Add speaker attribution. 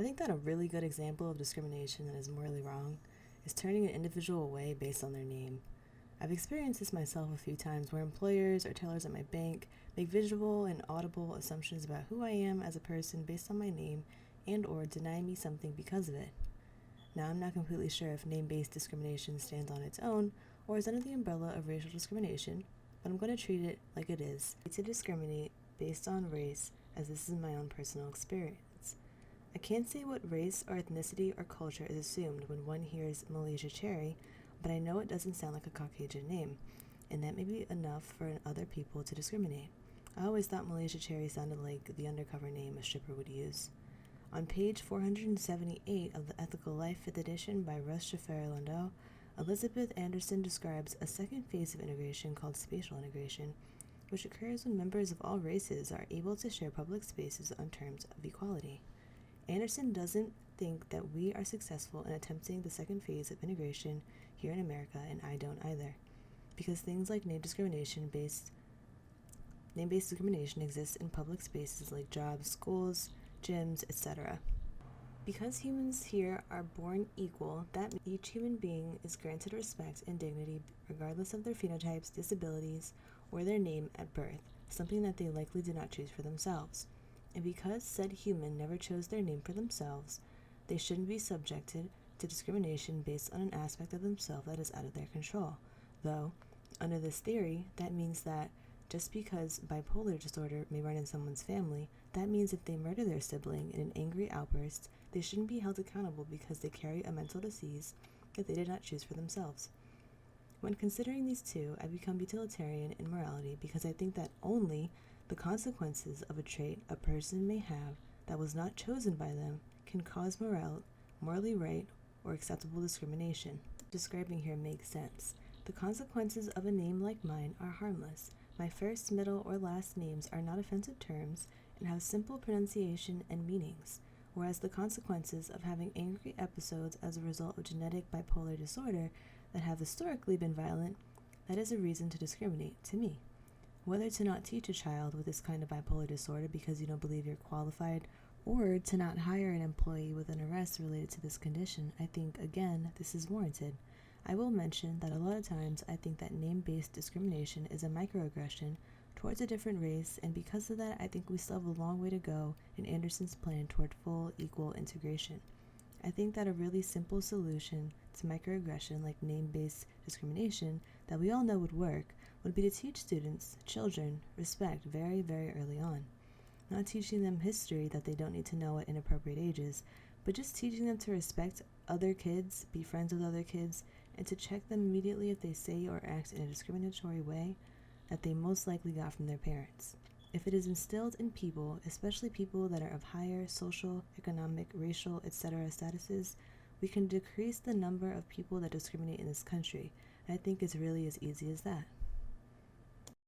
Speaker 1: I think that a really good example of discrimination that is morally wrong is turning an individual away based on their name. I've experienced this myself a few times where employers or tellers at my bank make visual and audible assumptions about who I am as a person based on my name and or deny me something because of it. Now, I'm not completely sure if name-based discrimination stands on its own or is under the umbrella of racial discrimination, but I'm going to treat it like it is, to discriminate based on race, as this is my own personal experience. I can't say what race or ethnicity or culture is assumed when one hears Malaysia Cherry, but I know it doesn't sound like a Caucasian name, and that may be enough for other people to discriminate. I always thought Malaysia Cherry sounded like the undercover name a stripper would use. On page 478 of the Ethical Life 5th edition by Russ Shaffer-Landau, Elizabeth Anderson describes a second phase of integration called spatial integration, which occurs when members of all races are able to share public spaces on terms of equality. Anderson doesn't think that we are successful in attempting the second phase of integration here in America, and I don't either, because things like name-based discrimination exists in public spaces like jobs, schools, gyms, etc. Because humans here are born equal, that means each human being is granted respect and dignity regardless of their phenotypes, disabilities, or their name at birth, something that they likely did not choose for themselves. And because said human never chose their name for themselves, they shouldn't be subjected to discrimination based on an aspect of themselves that is out of their control. Though, under this theory, that means that just because bipolar disorder may run in someone's family, that means if they murder their sibling in an angry outburst, they shouldn't be held accountable because they carry a mental disease that they did not choose for themselves. When considering these two, I become utilitarian in morality because I think that only the consequences of a trait a person may have that was not chosen by them can cause morally right or acceptable discrimination. Describing here makes sense. The consequences of a name like mine are harmless. My first, middle, or last names are not offensive terms and have simple pronunciation and meanings, whereas the consequences of having angry episodes as a result of genetic bipolar disorder that have historically been violent, that is a reason to discriminate to me. Whether to not teach a child with this kind of bipolar disorder because you don't believe you're qualified, or to not hire an employee with an arrest related to this condition, I think, again, this is warranted. I will mention that a lot of times I think that name-based discrimination is a microaggression towards a different race, and because of that, I think we still have a long way to go in Anderson's plan toward full equal integration. I think that a really simple solution to microaggression like name-based discrimination that we all know would work would be to teach students, children, respect very, very early on. Not teaching them history that they don't need to know at inappropriate ages, but just teaching them to respect other kids, be friends with other kids, and to check them immediately if they say or act in a discriminatory way that they most likely got from their parents. If it is instilled in people, especially people that are of higher social, economic, racial, etc. statuses, we can decrease the number of people that discriminate in this country. And I think it's really as easy as that.